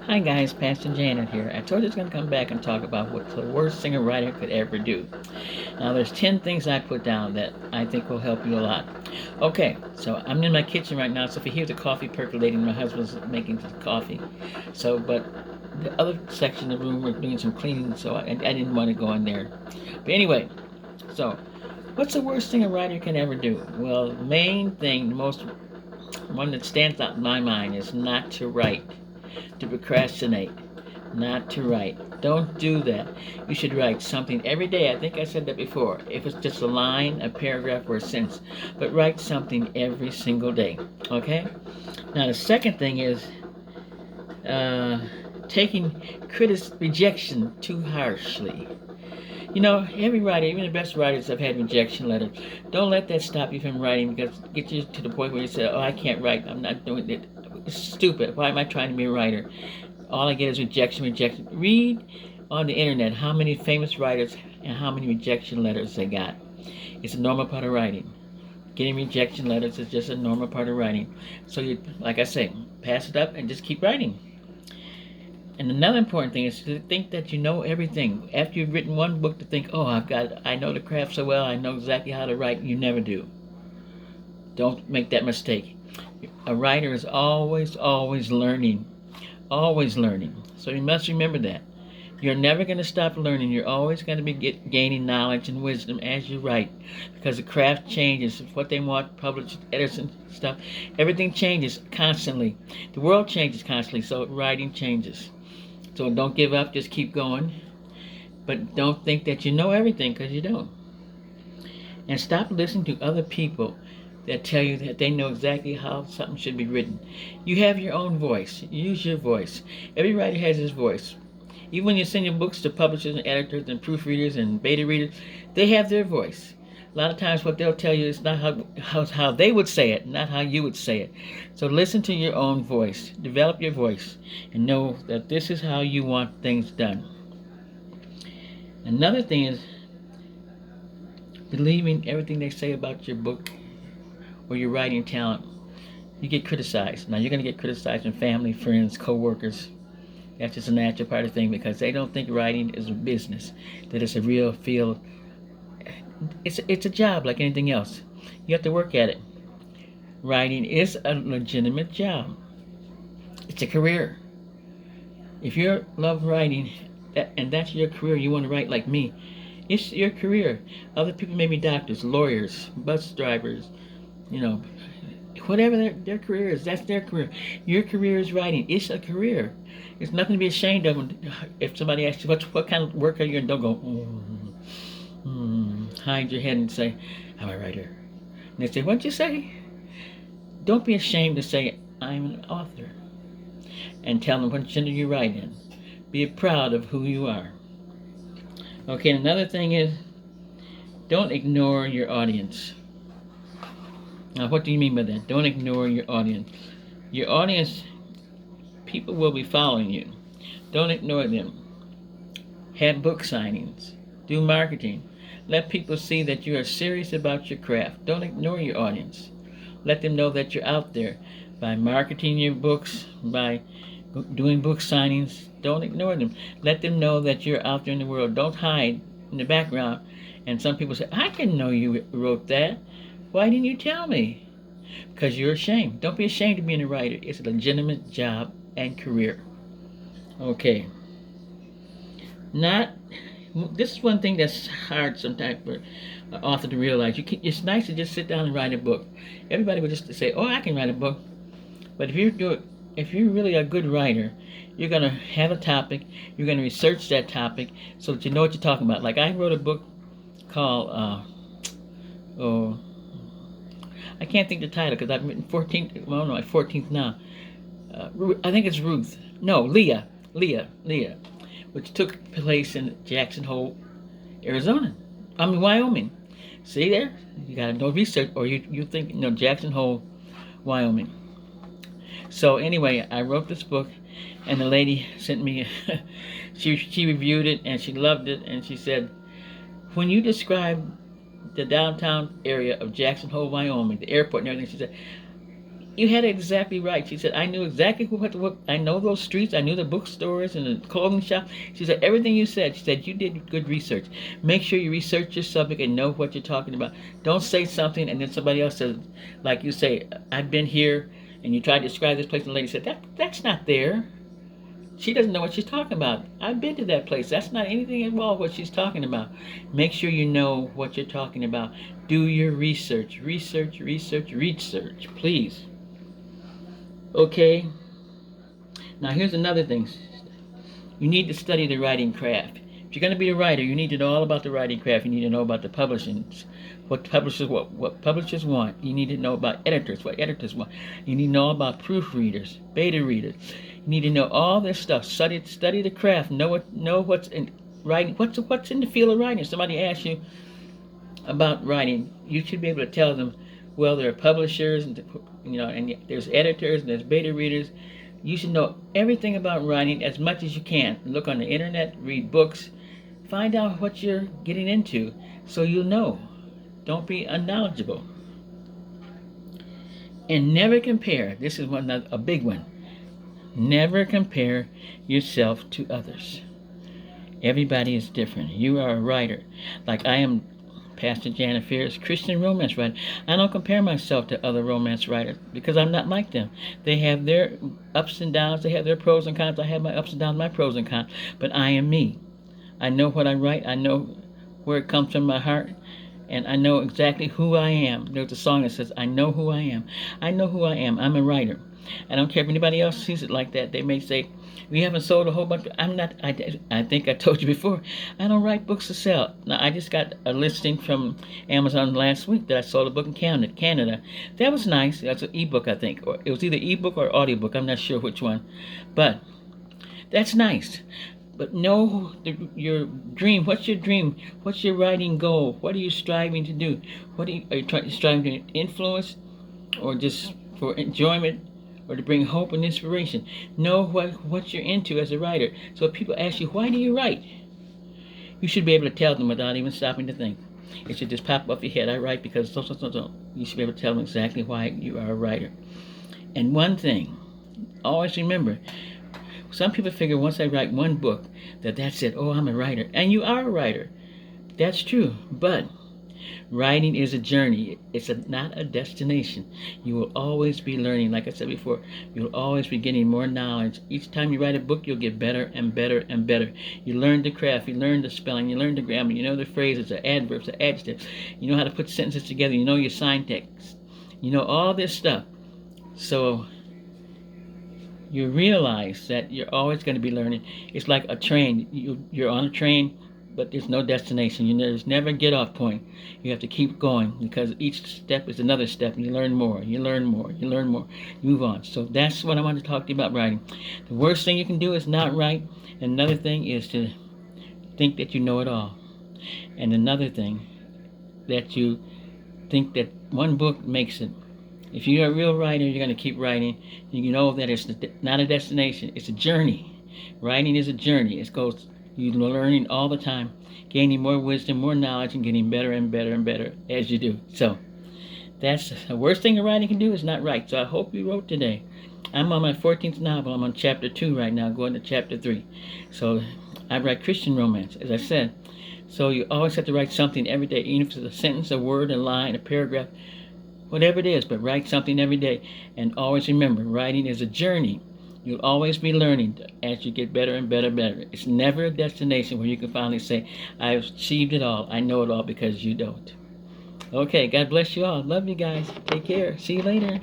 Hi guys, Pastor Janet here. I told you I was going to come back and talk about what the worst singer-writer could ever do. Now there's 10 things I put down that I think will help you a lot. Okay, so I'm in my kitchen right now, so if you hear the coffee percolating, my husband's making the coffee. But the other section of the room, we're doing some cleaning, so I didn't want to go in there. But anyway, so what's the worst thing a writer can ever do? Well, the main thing, the most one that stands out in my mind is not to write, to procrastinate, not to write. Don't do that. You should write something every day. I think I said that before. If it's just a line, a paragraph, or a sentence, but write something every single day. Okay? Now, the second thing is uh, taking rejection too harshly. You know, every writer, even the best writers, have had rejection letters. Don't let that stop you from writing, because it gets you to the point where you say, "Oh, I can't write. I'm not doing it. It's stupid. Why am I trying to be a writer? All I get is rejection, rejection." Read on the internet how many famous writers and how many rejection letters they got. It's a normal part of writing. Getting rejection letters is just a normal part of writing. So you, like I say, pass it up and just keep writing. And another important thing is to think that you know everything. After you've written one book, to think, "Oh, I know the craft so well. I know exactly how to write." You never do. Don't make that mistake. A writer is always learning, always learning. So you must remember that. You're never going to stop learning. You're always going to be gaining knowledge and wisdom as you write, because the craft changes. What they want, published, editors, and stuff, everything changes constantly. The world changes constantly, so writing changes. So don't give up. Just keep going. But don't think that you know everything, because you don't. And stop listening to other people that tell you that they know exactly how something should be written. You have your own voice. Use your voice. Every writer has his voice. Even when you send your books to publishers and editors and proofreaders and beta readers, they have their voice. A lot of times what they'll tell you is not how they would say it, not how you would say it. So listen to your own voice. Develop your voice and know that this is how you want things done. Another thing is believing everything they say about your book or your writing talent. You get criticized. Now you're going to get criticized from family, friends, co-workers. That's just a natural part of the thing, because they don't think writing is a business, that it's a real field. It's a job like anything else. You have to work at it. Writing is a legitimate job. It's a career. If you love writing and that's your career, you want to write like me, it's your career. Other people may be doctors, lawyers, bus drivers, you know, whatever their career is, that's their career. Your career is writing. It's a career. It's nothing to be ashamed of. If somebody asks you what kind of work are you in, don't go, hide your head and say, "I'm a writer." And they say, "What'd you say?" Don't be ashamed to say, "I'm an author." And tell them what gender you write in. Be proud of who you are. Okay, another thing is, don't ignore your audience. Now, what do you mean by that? Don't ignore your audience. Your audience, people will be following you. Don't ignore them. Have book signings. Do marketing. Let people see that you are serious about your craft. Don't ignore your audience. Let them know that you're out there by marketing your books, by doing book signings. Don't ignore them. Let them know that you're out there in the world. Don't hide in the background. And some people say, "I didn't know you wrote that. Why didn't you tell me?" Because you're ashamed. Don't be ashamed of being a writer. It's a legitimate job and career. Okay. Not. This is one thing that's hard sometimes for an author to realize. It's nice to just sit down and write a book. Everybody would just say, "Oh, I can write a book." But if you're really a good writer, you're gonna have a topic. You're gonna research that topic so that you know what you're talking about. Like I wrote a book called oh, I can't think of the title because I've written 14th. Well, no, my 14th now. I think it's Ruth. No, Leah, which took place in Jackson Hole, Arizona. Wyoming. See there? You gotta know research, or you think Jackson Hole, Wyoming. So anyway, I wrote this book, and the lady sent me. She reviewed it and she loved it, and she said, "When you describe the downtown area of Jackson Hole, Wyoming, the airport and everything," she said, You had it exactly right. She said, I knew exactly what I know those streets. I knew the bookstores and the clothing shop. She said, everything you said. She said, you did good research. Make sure you research your subject and know what you're talking about. Don't say something and then somebody else says, like you say, I've been here, and you try to describe this place, and the lady said, that's not there. She doesn't know what she's talking about. I've been to that place. That's not anything involved what she's talking about. Make sure you know what you're talking about. Do your research. Research, research, research, please. Okay, now here's another thing. You need to study the writing craft. If you're going to be a writer, you need to know all about the writing craft. You need to know about the publishing, what publishers want. You need to know about editors, what editors want. You need to know about proofreaders, beta readers. You need to know all this stuff. Study the craft. Know what's in writing. What's in the field of writing. If somebody asks you about writing, you should be able to tell them, well, there are publishers, and and there's editors, and there's beta readers. You should know everything about writing as much as you can. Look on the internet, read books, find out what you're getting into, so you'll know. Don't be unknowledgeable. And never compare. This is a big one. Never compare yourself to others. Everybody is different. You are a writer. Like I am Pastor Janet Fears, Christian romance writer. I don't compare myself to other romance writers because I'm not like them. They have their ups and downs. They have their pros and cons. I have my ups and downs, my pros and cons. But I am me. I know what I write. I know where it comes from my heart. And I know exactly who I am. There's a song that says, I know who I am. I know who I am. I'm a writer. I don't care if anybody else sees it like that. They may say, we haven't sold a whole bunch. I'm not. I think I told you before. I don't write books to sell. Now I just got a listing from Amazon last week that I sold a book in Canada. That was nice. That's an ebook, I think, or it was either ebook or audiobook. I'm not sure which one, but that's nice. But know your dream. What's your dream? What's your writing goal? What are you striving to do? Are you striving to influence, or just for enjoyment, or to bring hope and inspiration? Know what you're into as a writer. So if people ask you, why do you write? You should be able to tell them without even stopping to think. It should just pop off your head. I write because so. You should be able to tell them exactly why you are a writer. And one thing, always remember, some people figure once I write one book that's it. Oh, I'm a writer. And you are a writer. That's true. But writing is a journey. It's not a destination. You will always be learning. Like I said before, you'll always be getting more knowledge. Each time you write a book, you'll get better and better and better. You learn the craft. You learn the spelling. You learn the grammar. You know the phrases, the adverbs, the adjectives. You know how to put sentences together. You know your syntax. You know all this stuff. So you realize that you're always going to be learning. It's like a train. You're on a train, but there's no destination. There's never a get-off point. You have to keep going because each step is another step, and you learn more. You learn more. You learn more. You move on. So that's what I want to talk to you about writing. The worst thing you can do is not write. And another thing is to think that you know it all. And another thing, that you think that one book makes it. If you're a real writer, you're going to keep writing. You know that it's not a destination. It's a journey. Writing is a journey. It goes. You're learning all the time, gaining more wisdom, more knowledge, and getting better and better and better as you do. So that's the worst thing a writer can do is not write. So I hope you wrote today. I'm on my 14th novel. I'm on chapter 2 right now, going to chapter 3. So I write Christian romance, as I said. So you always have to write something every day, even if it's a sentence, a word, a line, a paragraph, whatever it is, but write something every day. And always remember, writing is a journey. You'll always be learning as you get better and better and better. It's never a destination where you can finally say, I've achieved it all. I know it all, because you don't. Okay, God bless you all. Love you guys. Take care. See you later.